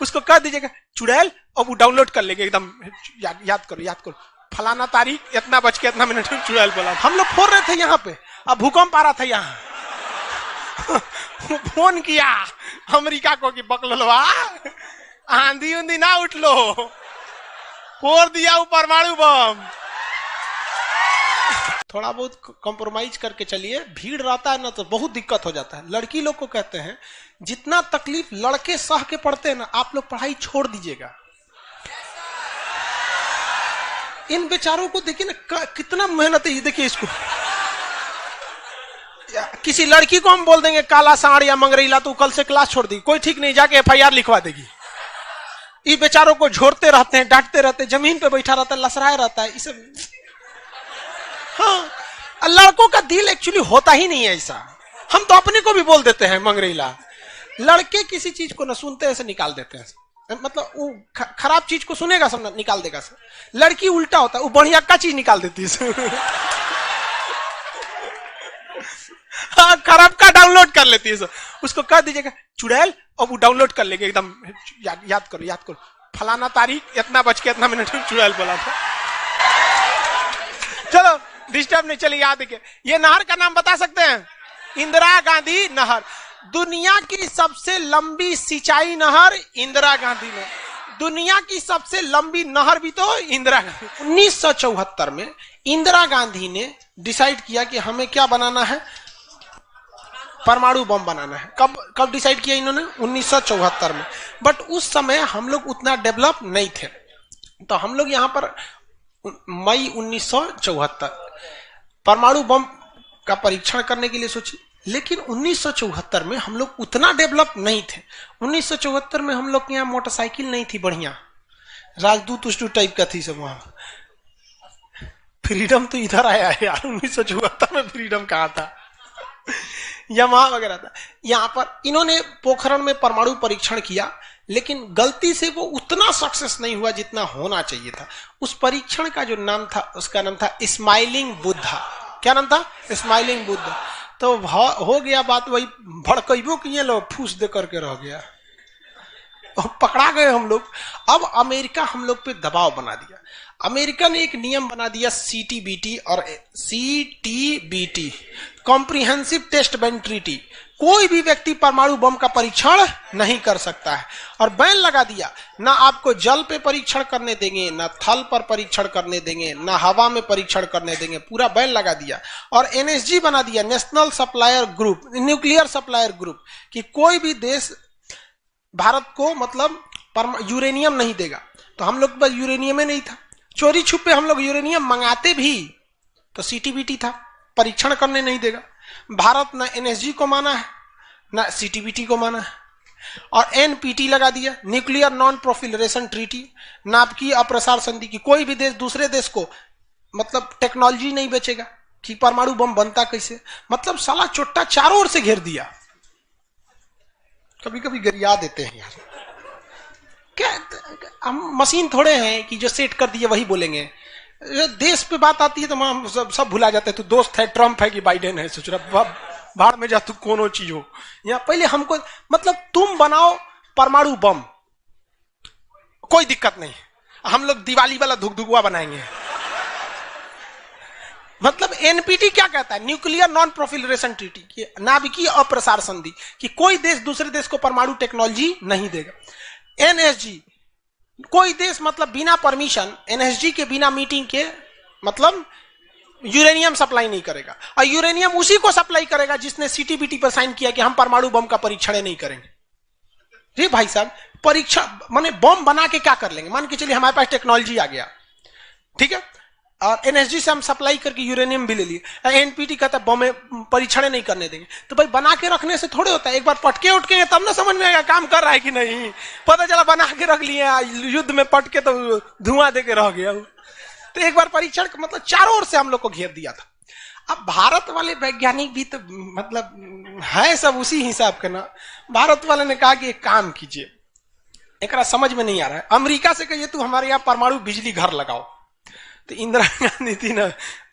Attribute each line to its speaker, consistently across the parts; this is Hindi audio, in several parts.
Speaker 1: उसको कह दीजिएगा चुड़ैल, और वो डाउनलोड कर लेंगे एकदम। याद करो फलाना तारीख इतना बज के इतना मिनट में चुड़ैल बोला। हम लोग फोड़ रहे थे यहाँ पे, अब भूकंप आ रहा था यहाँ। फोन किया अमेरिका को कि बकलवा आंधी उंधी ना उठ लो, फोड़ दिया वो परमाणु बम। थोड़ा बहुत कॉम्प्रोमाइज करके चलिए, भीड़ रहता है ना तो बहुत दिक्कत हो जाता है। लड़की लोग को कहते हैं जितना तकलीफ लड़के सह के पढ़ते हैं ना, आप लोग पढ़ाई छोड़ दीजिएगा। इन बेचारों को देखिए ना कितना मेहनत है। देखिए इसको, किसी लड़की को हम बोल देंगे काला सांड या मंगरैला तो कल से क्लास छोड़ देगी, कोई ठीक नहीं, जाके FIR लिखवा देगी। ये बेचारों को झोरते रहते हैं, डांटते रहते हैं, जमीन पे बैठा रहता है, लसराया रहता है। इसे हाँ, लड़कों का दिल एक्चुअली होता ही नहीं है ऐसा। हम तो अपने को भी बोल देते हैं मंगरैला। लड़के किसी चीज को न सुनते ऐसे निकाल देते हैं, मतलब वो खराब चीज को सुनेगा सब निकाल देगा सब। लड़की उल्टा होता है, वो बढ़िया का चीज निकाल देती है। हाँ, खराब का डाउनलोड कर लेती है सब। उसको कह दीजिएगा चुड़ैल, और वो डाउनलोड कर लेंगे एकदम। याद करो फलाना तारीख इतना बज के इतना मिनट में चुड़ैल बोला था। चलो डिस्टर्ब नहीं, चलिए याद देखिए। ये नहर का नाम बता सकते हैं? इंदिरा गांधी नहर। दुनिया की सबसे लंबी सिंचाई नहर इंदिरा गांधी ने। दुनिया की सबसे लंबी नहर भी तो इंदिरा गांधी। 1974 में इंदिरा गांधी ने डिसाइड किया कि हमें क्या बनाना है, परमाणु बम बनाना है। कब डिसाइड किया इन्होंने? 1974 में। बट उस समय हम लोग उतना डेवलप नहीं थे, तो हम लोग यहां पर मई 1974 परमाणु बम का परीक्षण करने के लिए सोचे। लेकिन 1974 में हम लोग उतना डेवलप नहीं थे। 1974 में हम लोग के यहाँ मोटरसाइकिल नहीं थी बढ़िया, राजदूत उष्टू टाइप का थी सब। वहां फ्रीडम तो इधर आया है यार, 1974 में फ्रीडम कहाँ था? यमाहा वगैरह था। यहाँ पर इन्होंने पोखरण में परमाणु परीक्षण किया, लेकिन गलती से वो उतना सक्सेस नहीं हुआ जितना होना चाहिए था। उस परीक्षण का जो नाम था, उसका नाम था स्माइलिंग बुद्धा। क्या नाम था? स्माइलिंग बुद्धा। तो हो गया बात वही, भड़कइबो किए लोग, फूस दे करके रह गया, पकड़ा गए हम लोग। अब अमेरिका हम लोग पे दबाव बना दिया। अमेरिका ने एक नियम बना दिया CTBT और CTBT, comprehensive test ban treaty. कोई भी व्यक्ति परमाणु बम का परीक्षण नहीं कर सकता है, और बैन लगा दिया। ना आपको जल पे परीक्षण करने देंगे, ना थल पर परीक्षण करने देंगे, ना हवा में परीक्षण करने देंगे, पूरा बैन लगा दिया। और NSG बना दिया, national supplier group, nuclear supplier group, कि कोई भी देश भारत को मतलब यूरेनियम नहीं देगा। तो हम लोग पास यूरेनियम ही नहीं था, चोरी छुपे हम लोग यूरेनियम मंगाते भी तो CTBT था, परीक्षण करने नहीं देगा। भारत ना NSG को माना है ना CTBT को माना है, और NPT लगा दिया, न्यूक्लियर नॉन प्रोफिलरेशन ट्रीटी, नाभिकीय अप्रसार संधि, की कोई भी देश दूसरे देश को मतलब टेक्नोलॉजी नहीं बेचेगा कि परमाणु बम बनता कैसे। मतलब साला चोट्टा चारों ओर से घेर दिया। कभी कभी गरिया देते हैं यार, क्या हम मशीन थोड़े हैं कि जो सेट कर दिए वही बोलेंगे। देश पे बात आती है तो हम सब भुला जाते हैं। तू दोस्त है, ट्रम्प है कि बाइडेन है, सोच रहा भाड़ में जा तू, कोनो चीज हो। या पहले हमको मतलब तुम बनाओ परमाणु बम, कोई दिक्कत नहीं, हम लोग दिवाली वाला धुकधुकुआ बनाएंगे। मतलब NPT क्या कहता है? न्यूक्लियर नॉन प्रोफिलरेशन ट्रीटी, नाभिकीय अप्रसार संधि, कि कोई देश दूसरे देश को परमाणु टेक्नोलॉजी नहीं देगा। NSG, कोई देश मतलब बिना परमिशन, NSG के बिना मीटिंग के मतलब यूरेनियम सप्लाई नहीं करेगा। और यूरेनियम उसी को सप्लाई करेगा जिसने CTBT पर साइन किया कि हम परमाणु बम का परीक्षण नहीं करेंगे। जी भाई साहब, परीक्षा माने बम बना के क्या कर लेंगे? मान के चलिए हमारे पास टेक्नोलॉजी आ गया, ठीक है, और NSG से हम सप्लाई करके यूरेनियम भी ले लिए। NPT कहता है बम परीक्षण नहीं करने देंगे। तो भाई बना के रखने से थोड़े होता है, एक बार पटके उठकेंगे तब ना समझ में आएगा काम कर रहा है कि नहीं। पता चला बना के रख लिए, युद्ध में पटके तो धुआं दे के रह गया। तो एक बार परीक्षण मतलब चारों ओर से हम लोग को घेर दिया था। अब भारत वाले वैज्ञानिक भी तो मतलब है सब उसी हिसाब के ना। भारत वाले ने कहा कि एक काम कीजिए, एक समझ में नहीं आ रहा है, अमेरिका से कहिए तू हमारे यहाँ परमाणु बिजली घर लगाओ। तो इंदिरा गांधी थी ना,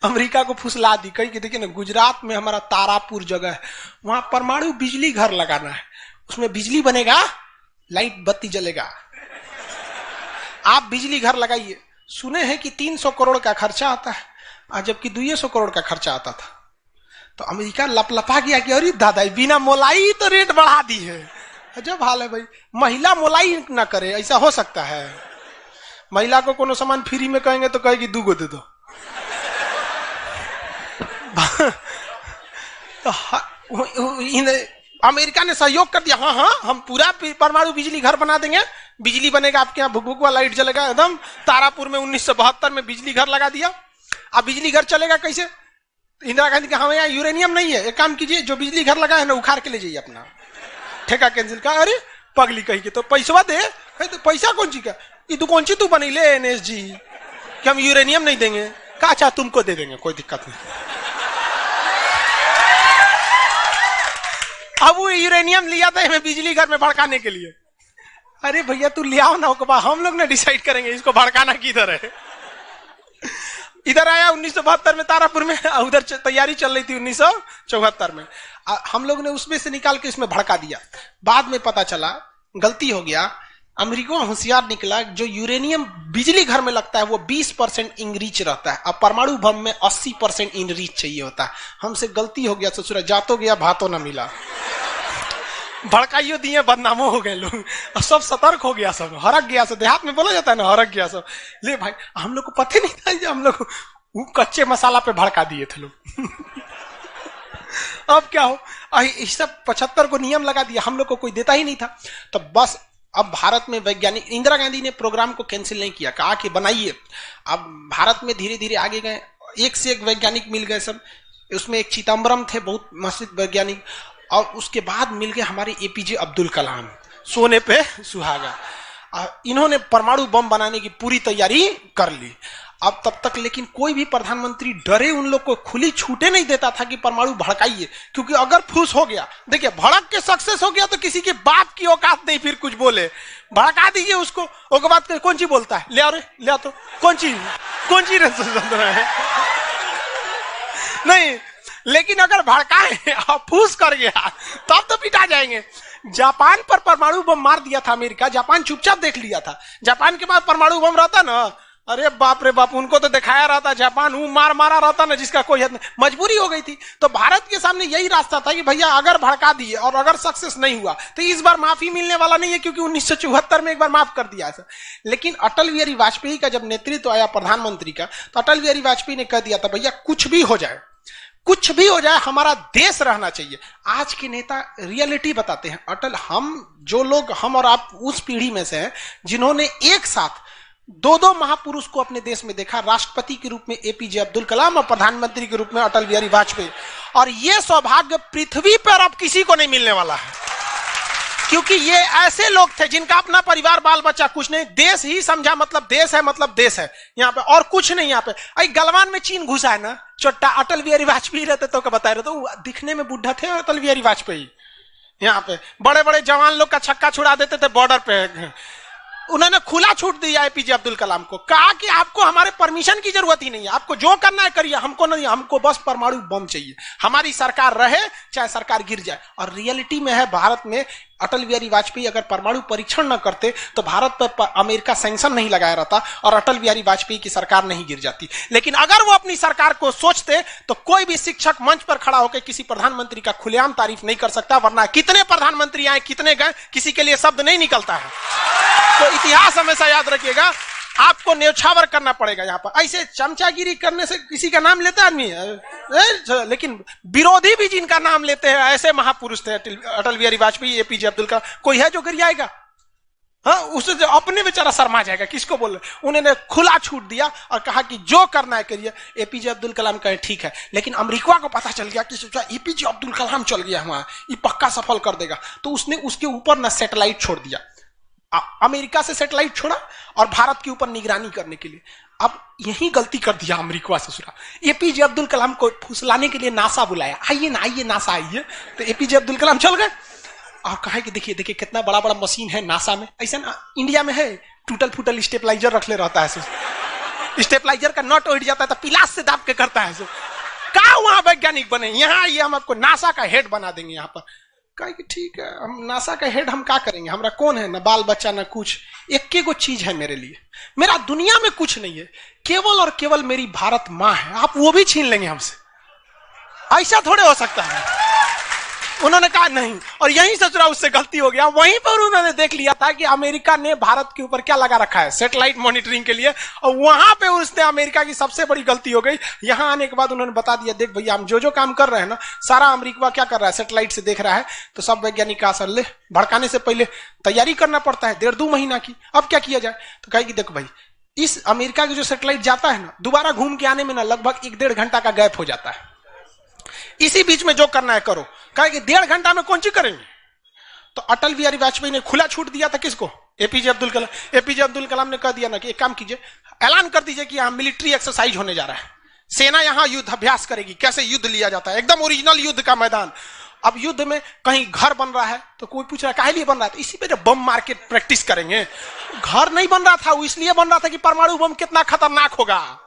Speaker 1: अमेरिका को फुसला दी, कही कि देखिए ना गुजरात में हमारा तारापुर जगह है, वहां परमाणु बिजली घर लगाना है, उसमें बिजली बनेगा लाइट बत्ती जलेगा, आप बिजली घर लगाइए। सुने हैं कि 300 करोड़ का खर्चा आता है, जबकि 200 करोड़ का खर्चा आता था। तो अमेरिका लपलपा गया कि अरे दादा बिना मोलाई तो रेट बढ़ा दी है। अजब हाल है भाई, महिला मोलाई ना करे, ऐसा हो सकता है? महिला को कोनो सामान फ्री में कहेंगे तो कहेगी 2 गो दे दो। अमेरिका ने सहयोग कर दिया, हाँ हाँ हम पूरा परमाणु बिजली घर बना देंगे, बिजली बनेगा, आपके यहाँ भुक भुक वाला लाइट जलेगा एकदम। तारापुर में 1972 में बिजली घर लगा दिया। अब बिजली घर चलेगा कैसे? इंदिरा गांधी का हमें यहाँ यूरेनियम नहीं है, एक काम कीजिए, जो बिजली घर लगा है ना उखाड़ के ले जाइए, अपना ठेका कैंसिल का। अरे पगली कही के तो पैसा दे, तो पैसा कौन ची का, ये तू कौन ची तू बनी ले NSG कि हम यूरेनियम नहीं देंगे, का अच्छा तुमको दे देंगे, कोई दिक्कत नहीं। अब वो यूरेनियम लिया था हमें बिजली घर में भड़काने के लिए। अरे भैया तू ले आओ ना, हम लोग ने डिसाइड करेंगे इसको भड़काना किधर है। इधर आया 1972 में तारापुर में, उधर तैयारी चल रही थी 1974 में। हम लोग ने उसमें से निकाल के इसमें भड़का दिया। बाद में पता चला गलती हो गया, अमेरिका होशियार निकला, जो यूरेनियम बिजली घर में लगता है वो 20% इनरीच रहता है, अब परमाणु बम में 80% इनरीच चाहिए होता है। हमसे गलती हो गया ससुरा, जातो गया भातो ना मिला, भड़काइयो दिए, बदनामो हो गए लोग, सब सतर्क हो गया, सब हरक गया, सब देहात में बोला जाता है ना, हरक गया सब। ले भाई हम लोग को पता नहीं था, जो हम लोग कच्चे मसाला पे भड़का दिए थे लोग। अब क्या हो, इस सब 75 को नियम लगा दिया, हम लोग को कोई देता ही नहीं था। तो बस अब भारत में वैज्ञानिक, इंदिरा गांधी ने प्रोग्राम को कैंसिल नहीं किया, कहा कि बनाइए। अब भारत में धीरे धीरे आगे गए, एक से एक वैज्ञानिक मिल गए सब। उसमें एक चिदम्बरम थे, बहुत मशहूर वैज्ञानिक, और उसके बाद मिल गए हमारे APJ अब्दुल कलाम, सोने पे सुहागा। इन्होंने परमाणु बम बनाने की पूरी तैयारी कर ली। अब तब तक लेकिन कोई भी प्रधानमंत्री डरे उन लोग को खुली छूटे नहीं देता था कि परमाणु भड़काइए, क्योंकि अगर फूस हो गया, देखिए भड़क के सक्सेस हो गया तो किसी के बाप की औकात नहीं फिर कुछ बोले। भड़का दीजिए उसको, उसके बाद कौन सी बोलता है, ले आओ रे, ले आओ तो कौन सी है नहीं। लेकिन अगर भड़काए और फूस कर गया तब तो पिटा जाएंगे। जापान पर परमाणु बम मार दिया था अमेरिका, जापान चुपचाप देख लिया था। जापान के पास परमाणु बम रहता ना, अरे बाप रे बाप, उनको तो दिखाया रहता, जापान मारा रहता ना, जिसका कोई हद नहीं। मजबूरी हो गई थी, तो भारत के सामने यही रास्ता था कि भैया अगर भड़का दिए और अगर सक्सेस नहीं हुआ तो इस बार माफी मिलने वाला नहीं है, क्योंकि 1974 में एक बार माफ कर दिया था। लेकिन अटल बिहारी वाजपेयी का जब नेतृत्व आया प्रधानमंत्री का, तो अटल बिहारी वाजपेयी ने कह दिया था भैया कुछ भी हो जाए, कुछ भी हो जाए, हमारा देश रहना चाहिए। आज के नेता रियलिटी बताते हैं। अटल, हम और आप उस पीढ़ी में से हैं जिन्होंने एक साथ 2 महापुरुष को अपने देश में देखा, राष्ट्रपति के रूप में APJ अब्दुल कलाम और प्रधानमंत्री के रूप में अटल बिहारी वाजपेयी। और यह सौभाग्य पृथ्वी पर अब किसी को नहीं मिलने वाला है, क्योंकि ये ऐसे लोग थे जिनका अपना परिवार बाल बच्चा कुछ नहीं, देश ही समझा मतलब देश है यहाँ पे, और कुछ नहीं। यहाँ पे गलवान में चीन घुसा है ना, चोट्टा अटल बिहारी वाजपेयी रहते तो क्या बता रहे, तो दिखने में बुढ़ा थे अटल बिहारी वाजपेयी। यहाँ पे बड़े बड़े जवान लोग का छक्का छुड़ा देते थे बॉर्डर पे। उन्होंने खुला छूट दिया APJ अब्दुल कलाम को, कहा कि आपको हमारे परमिशन की जरूरत ही नहीं है, आपको जो करना है करिए, हमको नहीं, हमको बस परमाणु बम चाहिए, हमारी सरकार रहे चाहे सरकार गिर जाए। और रियलिटी में है, भारत में अटल बिहारी वाजपेयी अगर परमाणु परीक्षण न करते तो भारत पर अमेरिका सैंक्शन नहीं लगाया रहता और अटल बिहारी वाजपेयी की सरकार नहीं गिर जाती। लेकिन अगर वो अपनी सरकार को सोचते तो कोई भी शिक्षक मंच पर खड़ा होकर किसी प्रधानमंत्री का खुलेआम तारीफ नहीं कर सकता, वरना कितने प्रधानमंत्री आए, कितने गए, किसी के लिए शब्द नहीं निकलता है। तो इतिहास हमेशा याद रखिएगा, आपको न्यौछावर करना पड़ेगा। यहाँ पर ऐसे चमचागिरी करने से किसी का नाम लेता आदमी, लेकिन विरोधी भी जिनका नाम लेते हैं ऐसे महापुरुष थे अटल बिहारी वाजपेयी, APJ अब्दुल कलाम। कोई है जो गिर जाएगा? हाँ, उसे जो अपने बेचारा शर्मा जाएगा, किसको बोल रहे। उन्होंने खुला छूट दिया और कहा कि जो करना है करिए। APJ अब्दुल कलाम कहे ठीक है, लेकिन अमेरिका को पता चल गया कि सोचा APJ अब्दुल कलाम चल गया वहां, ये पक्का सफल कर देगा, तो उसने उसके ऊपर ना सैटेलाइट छोड़ दिया, अमेरिका से सैटेलाइट छोड़ा और भारत के ऊपर निगरानी करने के लिए। अब यही गलती कर दिया अमेरिका से सुरा। APJ अब्दुल कलाम को फुसलाने के लिए नासा बुलाया, आइए ना, आइए नासा आइए। तो APJ अब्दुल कलाम चल गए और कहा कि देखिए देखिए कितना बड़ा बड़ा मशीन है नासा में, ऐसा ना इंडिया में है, टूटल फूटल स्टेपलाइजर रख ले रहता है, स्टेपलाइजर का नट उठ जाता है तो पिलास से दाब के करता है। कहा वहां वैज्ञानिक बने, यहाँ आइए हम आपको नासा का हेड बना देंगे यहाँ पर। कहा कि ठीक है, हम नासा का हेड, हम क्या करेंगे, हमारा कौन है, ना बाल बच्चा ना कुछ, एक को चीज है मेरे लिए, मेरा दुनिया में कुछ नहीं है, केवल और केवल मेरी भारत माँ है, आप वो भी छीन लेंगे हमसे, ऐसा थोड़े हो सकता है। उन्होंने कहा नहीं, और यहीं से थोड़ा उससे गलती हो गया। वहीं पर उन्होंने देख लिया था कि अमेरिका ने भारत के ऊपर क्या लगा रखा है, सैटेलाइट मॉनिटरिंग के लिए, और वहां पे उसने अमेरिका की सबसे बड़ी गलती हो गई। यहां आने के बाद उन्होंने बता दिया, देख भैया हम जो काम कर रहे हैं ना, सारा अमेरिका क्या कर रहा है, सैटेलाइट से देख रहा है। तो सब वैज्ञानिक का असर ले, भड़काने से पहले तैयारी करना पड़ता है 1.5-2 महीना की। अब क्या किया जाए, तो कहे कि देखो भाई, इस अमेरिका की जो सैटेलाइट जाता है ना, दोबारा घूम के आने में ना लगभग 1-1.5 घंटा का गैप हो जाता है। इसी बीच में जो करना है करो। कहा कि 1.5 घंटा में कौन सी करेंगे। तो अटल बिहारी वाजपेयी ने खुला छूट दिया था किसको, एपीजे अब्दुल कलाम। एपीजे अब्दुल कलाम ने कह दिया ना कि एक काम कीजिए, ऐलान कर दीजिए कि यहां मिलिट्री एक्सरसाइज होने जा रहा है, सेना यहां युद्ध अभ्यास करेगी, कैसे युद्ध लिया जाता है, एकदम ओरिजिनल युद्ध का मैदान। अब युद्ध में कहीं घर बन रहा है तो कोई पूछ रहा है काहे लिए बन रहा है, तो इसी पे जो बम मार के प्रैक्टिस करेंगे। घर नहीं बन रहा था, वो इसलिए बन रहा था कि परमाणु बम कितना खतरनाक होगा।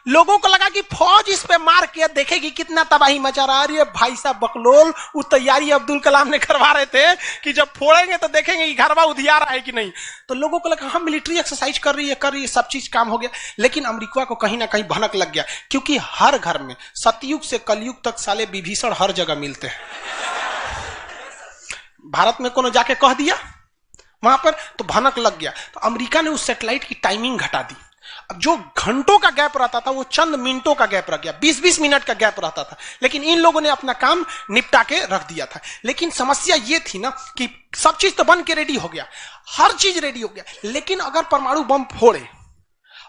Speaker 1: लोगों को लगा कि फौज इस पे मार के देखेगी कितना तबाही मचा रहा है। अरे भाई साहब बकलोल, वो तैयारी अब्दुल कलाम ने करवा रहे थे कि जब फोड़ेंगे तो देखेंगे कि घरवा उधिया रहा है कि नहीं। तो लोगों को लगा हम मिलिट्री एक्सरसाइज कर रही है, सब चीज काम हो गया। लेकिन अमेरिका को कहीं ना कहीं भनक लग गया, क्योंकि हर घर में सतयुग से कलयुग तक साले विभीषण हर जगह मिलते हैं। भारत में कोनो जाके कह दिया वहां पर, तो भनक लग गया। तो अमेरिका ने उस सैटेलाइट की टाइमिंग घटा दी। अब जो घंटों का गैप रहता था वो चंद मिनटों का गैप रह गया, 20-20 मिनट का गैप रहता था। लेकिन इन लोगों ने अपना काम निपटा के रख दिया था। लेकिन समस्या ये थी ना कि सब चीज तो बन के रेडी हो गया, हर चीज रेडी हो गया, लेकिन अगर परमाणु बम फोड़े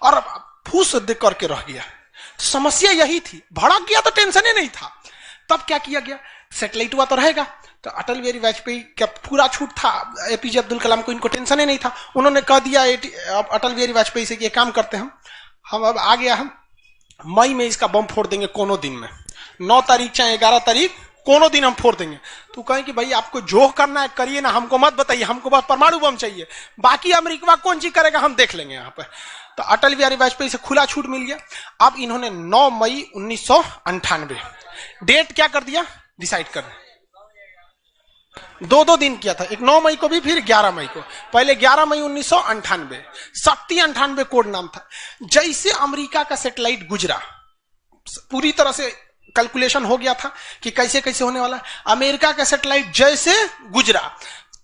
Speaker 1: और फूस दे करके रह गया, तो समस्या यही थी। भड़क गया तो टेंशन ही नहीं था। तब क्या किया गया, सैटेलाइट हुआ तो रहेगा। तो अटल बिहारी वाजपेयी का पूरा छूट था, एपीजे अब्दुल कलाम को इनको टेंशन ही नहीं था। उन्होंने कह दिया अटल बिहारी वाजपेयी से कि काम करते हैं हम अब आ गया, हम मई में इसका बम फोड़ देंगे कोनो दिन में, 9 तारीख चाहे 11 तारीख कोनो दिन हम फोड़ देंगे। तो कहें कि भाई आपको जो करना है करिए ना, हमको मत बताइए, हमको बस परमाणु बम चाहिए, बाकी अमेरिका कौन चीज करेगा हम देख लेंगे यहाँ पर। तो अटल बिहारी वाजपेयी से खुला छूट मिल गया। अब इन्होंने 9 मई 1998 डेट क्या कर दिया, डिसाइड कर 2 दिन किया था, एक 9 मई को भी, फिर 11 मई को। पहले 11 मई 1998 शक्ति 98 कोड नाम था। जैसे अमेरिका का सैटेलाइट गुजरा, पूरी तरह से कैलकुलेशन हो गया था कि कैसे कैसे होने वाला है। अमेरिका का सैटेलाइट जैसे गुजरा,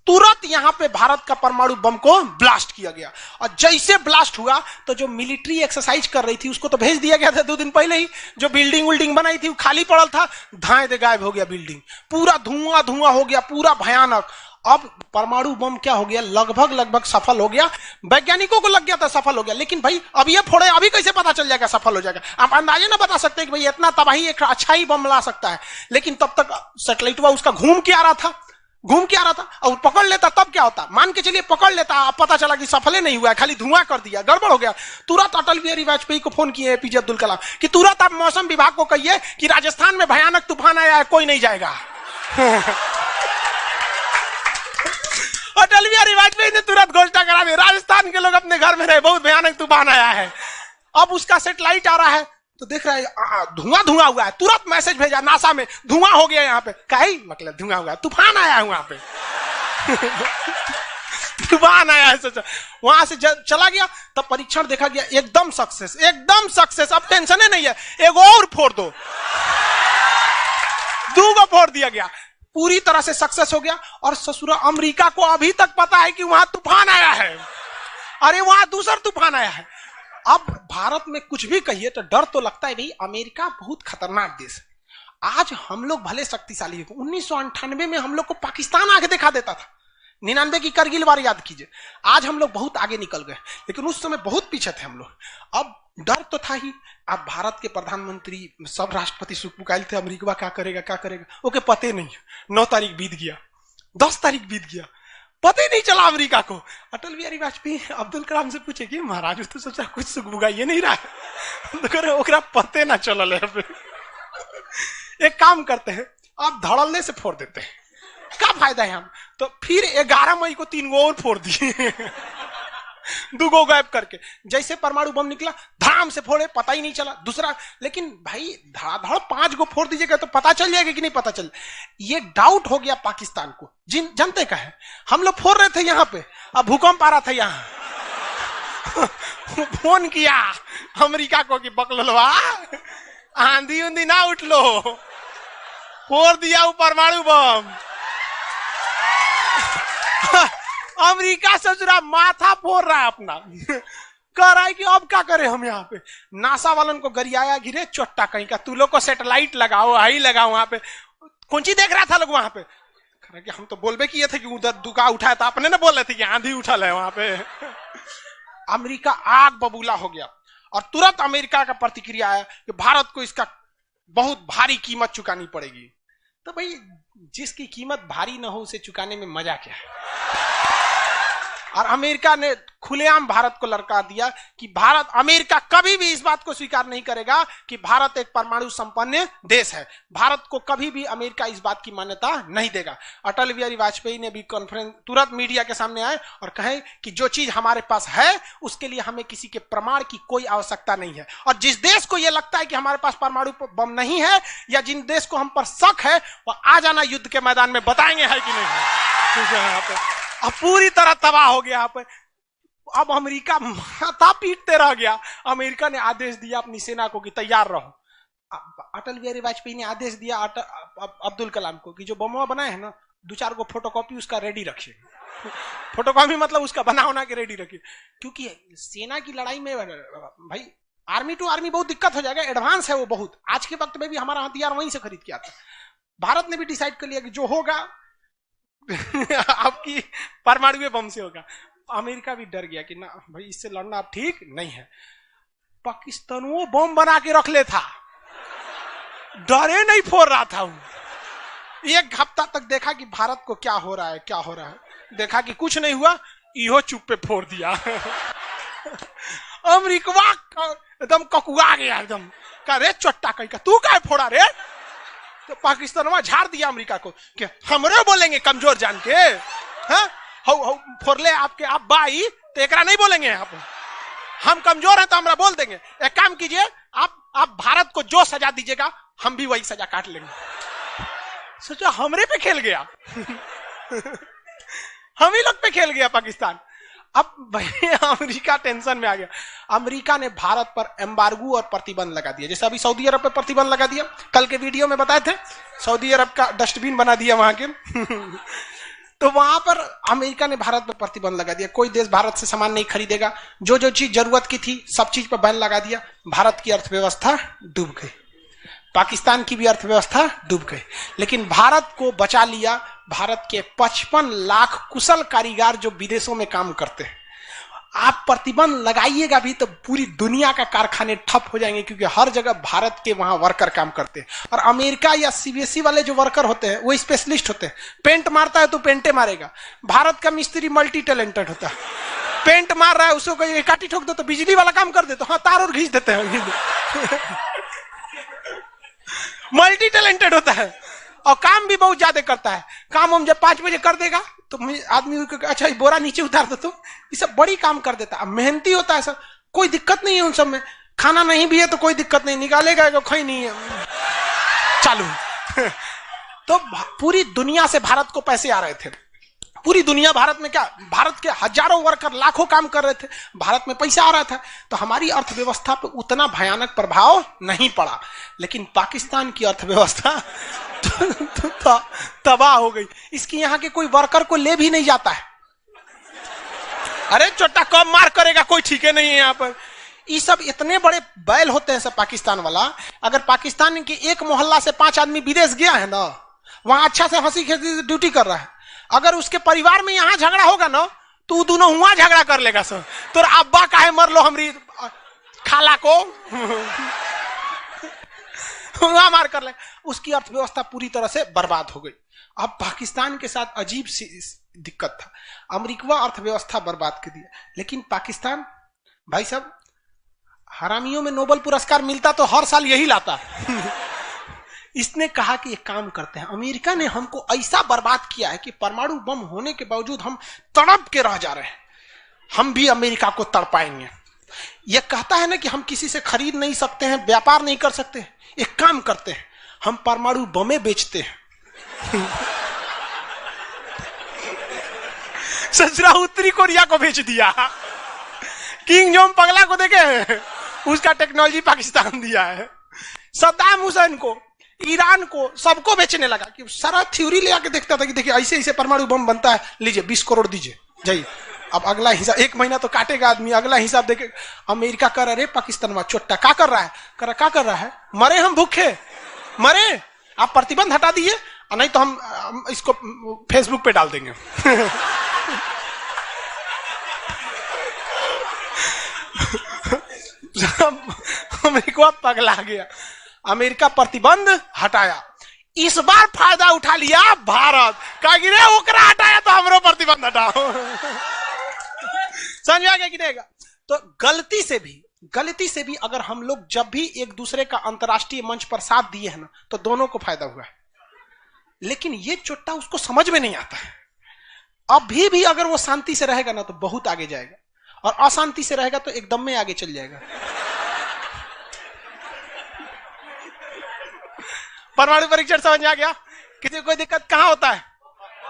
Speaker 1: तुरंत यहां पे भारत का परमाणु बम को ब्लास्ट किया गया। और जैसे ब्लास्ट हुआ तो जो मिलिट्री एक्सरसाइज कर रही थी उसको तो भेज दिया गया था 2 दिन पहले ही। जो बिल्डिंग बनाई थी वो खाली पड़ल था, धाए दे गायब हो गया बिल्डिंग, पूरा धुआं धुआं हो गया, पूरा भयानक। अब परमाणु बम क्या हो गया, लगभग सफल हो गया। वैज्ञानिकों को लग गया था सफल हो गया, लेकिन भाई अब ये फोड़े, अभी कैसे पता चल जाएगा सफल हो जाएगा। आप अंदाजे ना बता सकते कि भाई इतना तबाही एक अच्छा ही बम ला सकता है। लेकिन तब तक सैटेलाइट उसका घूम के आ रहा था और पकड़ लेता तब क्या होता, मान के चलिए पकड़ लेता, अब पता चला कि सफल नहीं हुआ, खाली धुआं कर दिया, गड़बड़ हो गया। तुरंत अटल बिहारी वाजपेयी को फोन किए एपीजे अब्दुल कलाम कि तुरंत आप मौसम विभाग को कहिए कि राजस्थान में भयानक तूफान आया है, कोई नहीं जाएगा। अटल बिहारी वाजपेयी ने तुरंत घोषणा करा दी, राजस्थान के लोग अपने घर में रहे, बहुत भयानक तूफान आया है। अब उसका सैटेलाइट आ रहा है तो देख रहा है धुआं हुआ है, तुरंत मैसेज भेजा नासा में, धुआं हो गया यहाँ पे। कहीं मतलब धुआं हुआ है, तूफान आया है वहां पे। तूफान आया है, सोचा वहां से चला गया। तब परीक्षण देखा गया, एकदम सक्सेस। अब टेंशन ही नहीं है, एक और फोड़ दो, 2 को फोड़ दिया गया, पूरी तरह से सक्सेस हो गया। और ससुरा अमेरिका को अभी तक पता है कि वहां तूफान आया है, अरे वहां दूसरा तूफान आया है। अब भारत में कुछ भी कहिए तो डर तो लगता है, भाई अमेरिका बहुत खतरनाक देश है। आज हम लोग भले शक्तिशाली है, 1998 में हम लोग को पाकिस्तान आगे दिखा देता था, 99 की करगिल वार याद कीजिए। आज हम लोग बहुत आगे निकल गए, लेकिन उस समय बहुत पीछे थे हम लोग। अब डर तो था ही। अब भारत के प्रधानमंत्री सब राष्ट्रपति सुखपुकाइल थे, अमेरिका क्या करेगा ओके पते नहीं। 9 तारीख बीत गया, 10 तारीख बीत गया, पता ही नहीं चला अमेरिका को। अटल बिहारी वाजपेयी अब्दुल कलाम से पूछे कि महाराज तो सोचा कुछ सुख ये नहीं रहा, तो पते ना चल। एक काम करते हैं, आप धड़ल्ले से फोड़ देते हैं, क्या फायदा है हम। तो फिर 11 मई को 3 गो और फोड़ दिए। दुगो गायब करके। जैसे परमाणु बम निकला धड़ाम से फोड़े, पता ही नहीं चला। दूसरा, लेकिन भाई धड़ाधड़ 5 गो फोड़ दीजिएगा तो पता चल जाएगा कि नहीं पता चल। ये डाउट हो गया पाकिस्तान को। जनते का है, हम लोग फोड़ रहे थे यहां पे, अब भूकंप आ रहा था यहां। फोन किया अमेरिका को कि बकलवा आंधी उंधी ना उठ लो, फोड़ दिया वो परमाणु बम। अमेरिका सोच रहा माथा फोड़ रहा है अपना, कह रहा है कि अब क्या करें हम यहाँ पे। नासा वालन को गरियाया, गिरे चोट्टा कहीं का, तू लोग को सैटेलाइट लगाओ, हाई लगाओ वहां पे। कौन सी देख रहा था लोग वहां पे, कि हम तो बोलबे किए थे कि उधर दुका उठाया था, अपने ना बोल रहे थे कि आंधी उठल है वहां पे। अमेरिका आग बबूला हो गया और तुरंत अमेरिका का प्रतिक्रिया आया कि भारत को इसका बहुत भारी कीमत चुकानी पड़ेगी। तो भाई जिसकी कीमत भारी ना हो उसे चुकाने में मजा क्या है। और अमेरिका ने खुलेआम भारत को ललकार दिया कि अमेरिका कभी भी इस बात को स्वीकार नहीं करेगा कि भारत एक परमाणु संपन्न देश है। भारत को कभी भी अमेरिका इस बात की मान्यता नहीं देगा। अटल बिहारी वाजपेयी ने भी कॉन्फ्रेंस तुरंत मीडिया के सामने आए और कहे कि जो चीज हमारे पास है उसके लिए हमें किसी के प्रमाण की कोई आवश्यकता नहीं है। और जिस देश को यह लगता है कि हमारे पास परमाणु बम नहीं है या जिन देश को हम पर शक है वह आ जाना युद्ध के मैदान में, बताएंगे है कि नहीं है। अब पूरी तरह तबाह हो गया यहाँ पे। अब अमेरिका माथा पीटते रह गया। अमेरिका ने आदेश दिया अपनी सेना को कि तैयार रहो। अटल बिहारी वाजपेयी ने आदेश दिया अब्दुल कलाम को कि जो बम बनाए हैं ना, 2-4 को फोटोकॉपी उसका रेडी रखिए। फोटोकॉपी मतलब उसका बना होना के रेडी रखिए, क्योंकि सेना की लड़ाई में भाई आर्मी टू आर्मी बहुत दिक्कत हो जाएगा। एडवांस है वो बहुत। आज के वक्त में भी हमारा हथियार वहीं से खरीद के आता है। भारत ने भी डिसाइड कर लिया कि जो होगा आपकी परमाणु बम से होगा। अमेरिका भी डर गया कि ना भाई इससे लड़ना अब ठीक नहीं है। पाकिस्तान वो बम बना के रख ले था, डरे नहीं फोड़ रहा था। 1 हफ्ता तक देखा कि भारत को क्या हो रहा है, क्या हो रहा है। देखा कि कुछ नहीं हुआ, इहो चुप पे फोड़ दिया। अमेरिका एकदम ककुआ गया, एकदम कह रे चोट्टा कहीं का, तू क्या फोड़ा रे। तो पाकिस्तान वहां झाड़ दिया अमेरिका को कि हमरे बोलेंगे कमजोर जान के, फोड़ले आपके आप बाई तो एकरा नहीं बोलेंगे। आप हम कमजोर हैं तो हमरा बोल देंगे। एक काम कीजिए, आप भारत को जो सजा दीजिएगा हम भी वही सजा काट लेंगे। सोचो हमरे पे खेल गया। हम ही लोग पे खेल गया पाकिस्तान। अब भाई अमेरिका टेंशन में आ गया। अमेरिका ने भारत पर एम्बार्गो और प्रतिबंध लगा दिया। जैसे अभी सऊदी अरब पे प्रतिबंध लगा दिया, कल के वीडियो में बताए थे, सऊदी अरब का डस्टबिन बना दिया वहां के। तो वहां पर अमेरिका ने भारत पर प्रतिबंध लगा दिया। कोई देश भारत से सामान नहीं खरीदेगा। जो जो चीज जरूरत की थी सब चीज पर बैन लगा दिया। भारत की अर्थव्यवस्था डूब गई, पाकिस्तान की भी अर्थव्यवस्था डूब गई, लेकिन भारत को बचा लिया भारत के 55 लाख कुशल कारीगर जो विदेशों में काम करते हैं। आप प्रतिबंध लगाइएगा भी तो पूरी दुनिया का कारखाने ठप हो जाएंगे, क्योंकि हर जगह भारत के वहां वर्कर काम करते हैं। और अमेरिका या सीबीएसई वाले जो वर्कर होते हैं वो स्पेशलिस्ट होते हैं। पेंट मारता है तो पेंटे मारेगा। भारत का मिस्त्री मल्टी टैलेंटेड होता है। पेंट मार रहा है, उसको एक काटी ठोक दो तो बिजली वाला काम कर दे, तो हाँ तार और घींच देते हैं। मल्टी टैलेंटेड होता है और काम भी बहुत ज्यादा करता है। काम हम जब 5 बजे कर देगा तो आदमी अच्छा बोरा नीचे उतार दो, तो ये सब बड़ी काम कर देता है। मेहनती होता है सर, कोई दिक्कत नहीं है उन सब में। खाना नहीं भी है तो कोई दिक्कत नहीं, निकालेगा तो खई नहीं है, चालू। तो पूरी दुनिया से भारत को पैसे आ रहे थे। पूरी दुनिया भारत में क्या, भारत के हजारों वर्कर लाखों काम कर रहे थे, भारत में पैसा आ रहा था। तो हमारी अर्थव्यवस्था पे उतना भयानक प्रभाव नहीं पड़ा, लेकिन पाकिस्तान की अर्थव्यवस्था तबाह हो गई। इसकी यहाँ के कोई वर्कर को ले भी नहीं जाता है। अरे चोटा कम मार करेगा कोई ठीक है नहीं है यहाँ पर। ये सब इतने बड़े बैल होते हैं सब पाकिस्तान वाला। अगर पाकिस्तान के एक मोहल्ला से 5 आदमी विदेश गया है ना, वहां अच्छा से हंसी खेसी ड्यूटी कर रहा है, अगर उसके परिवार में यहाँ झगड़ा होगा ना तो दोनों वहां झगड़ा कर लेगा सर। तो अब्बा काहे मर लो हमरी खाला को, वहां मार कर ले। उसकी अर्थव्यवस्था पूरी तरह से बर्बाद हो गई। अब पाकिस्तान के साथ अजीब सी दिक्कत था। अमेरिका अर्थव्यवस्था बर्बाद कर दिया, लेकिन पाकिस्तान भाई साहब हरामियों में नोबेल पुरस्कार मिलता तो हर साल यही लाता। इसने कहा कि एक काम करते हैं, अमेरिका ने हमको ऐसा बर्बाद किया है कि परमाणु बम होने के बावजूद हम तड़प के रह जा रहे हैं। हम भी अमेरिका को तड़पाएंगे। यह कहता है ना कि हम किसी से खरीद नहीं सकते हैं, व्यापार नहीं कर सकते। एक काम करते हैं, हम परमाणु बमें बेचते हैं। ससुरा उत्तरी कोरिया को बेच दिया। किंग जोंग पगला को देखे, उसका टेक्नोलॉजी पाकिस्तान दिया है। सद्दाम हुसैन को, ईरान को, सबको बेचने लगा कि सारा थ्योरी ले आके देखता था कि देखिए ऐसे ऐसे परमाणु बम बनता है, लीजिए 20 करोड़ दीजिए जाइए। अब अगला हिसाब, 1 महीना तो काटेगा आदमी, अगला हिसाब देखे। अमेरिका कर रहा है पाकिस्तान में चोट्टा क्या कर रहा है, क्या कर रहा है, मरे हम भूखे, मरे, आप प्रतिबंध हटा दीजिए, नहीं तो हम इसको फेसबुक पे डाल देंगे। अमेरिका पगला गया, अमेरिका प्रतिबंध हटाया। इस बार फायदा उठा लिया भारत, कहा कि रे ओकरा हटाया तो हमरो प्रतिबंध हटाओ। समझ आ गया कि नहीं? तो गलती से भी अगर हम लोग जब भी एक दूसरे का अंतर्राष्ट्रीय मंच पर साथ दिए हैं ना, तो दोनों को फायदा हुआ है। लेकिन ये चोट्टा उसको समझ में नहीं आता है। अभी भी अगर वो शांति से रहेगा ना तो बहुत आगे जाएगा, और अशांति से रहेगा तो एकदम में आगे चल जाएगा। परमाणु परीक्षण समझ में आ गया? किसी कोई दिक्कत कहां होता है?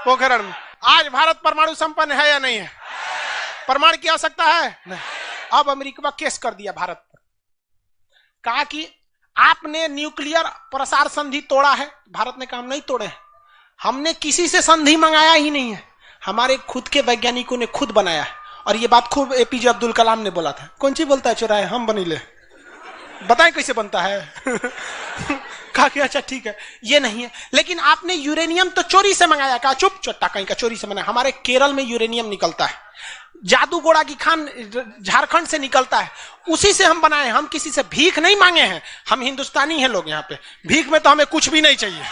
Speaker 1: पोखरण में। आज भारत परमाणु संपन्न है या नहीं है? परमाणु की आवश्यकता है नहीं। अब अमेरिका केस कर दिया भारत पर, कहा कि आपने न्यूक्लियर प्रसार संधि तोड़ा है। भारत ने कहा हम नहीं तोड़े हैं, हमने किसी से संधि मंगाया ही नहीं है, हमारे खुद के वैज्ञानिकों ने खुद बनाया है। और ये बात खूब एपीजे अब्दुल कलाम ने बोला था। कौन सी बोलता है चुराए हम बनीले, बताएं कैसे बनता है। कहा कि अच्छा ठीक है, ये नहीं है, लेकिन आपने यूरेनियम तो चोरी से मंगाया। कहा चुप, चट्टा कहीं का चोरी से मंगाया। हमारे केरल में यूरेनियम निकलता है, जादूगोड़ा की खान झारखंड से निकलता है, उसी से हम बनाए। हम किसी से भीख नहीं मांगे हैं, हम हिंदुस्तानी हैं लोग, यहाँ पे भीख में तो हमें कुछ भी नहीं चाहिए।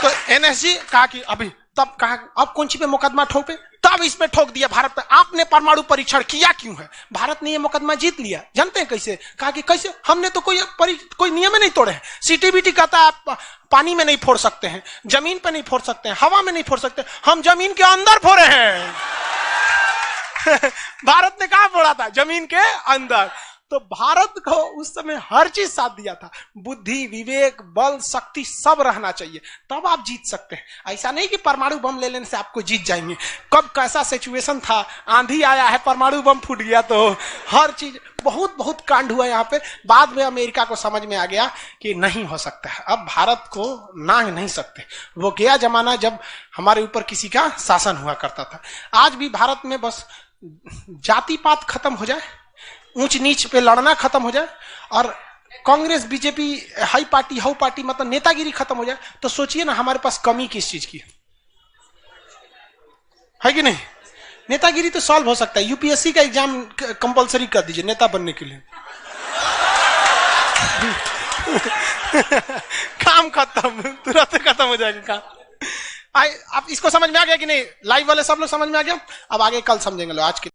Speaker 1: तो एनएसजी कहा कि अभी, तब कहा अब कौन सी पे मुकदमा ठोके, तब इस पे ठोक दिया भारत पे। आपने परमाणु परीक्षण किया क्यों है? भारत ने ये मुकदमा जीत लिया। जानते हैं कैसे? कहा कि कैसे, हमने तो कोई नियम नहीं तोड़े हैं। सीटीबीटी कहता है आप पानी में नहीं फोड़ सकते हैं, जमीन पे नहीं फोड़ सकते हैं, हवा में नहीं फोड़ सकते, हम जमीन के अंदर फोड़े हैं। भारत ने कहा फोड़ा था? जमीन के अंदर। तो भारत को उस समय हर चीज साथ दिया था, बुद्धि, विवेक, बल, शक्ति सब रहना चाहिए, तब आप जीत सकते हैं। ऐसा नहीं कि परमाणु बम ले लेने से आपको जीत जाएंगे। कब कैसा सिचुएशन था, आंधी आया है, परमाणु बम फूट गया, तो हर चीज बहुत कांड हुआ यहाँ पे। बाद में अमेरिका को समझ में आ गया कि नहीं हो सकता है, अब भारत को नांग नहीं सकते। वो गया जमाना जब हमारे ऊपर किसी का शासन हुआ करता था। आज भी भारत में बस जाति पात खत्म हो जाए, ऊंच नीच पे लड़ना खत्म हो जाए, और Congress BJP high party how party मतलब नेतागिरी खत्म हो जाए, तो सोचिए ना हमारे पास कमी किस चीज की है कि नहीं? नेतागिरी तो सॉल्व हो सकता है। यूपीएससी का एग्जाम कंपलसरी कर दीजिए नेता बनने के लिए। काम खत्म, तुरंत खत्म हो जाएगा काम। आप इसको समझ में आ गया कि नहीं? लाइव वाले सब लोग समझ में आ गया? अब आगे कल समझेंगे लोग। आज के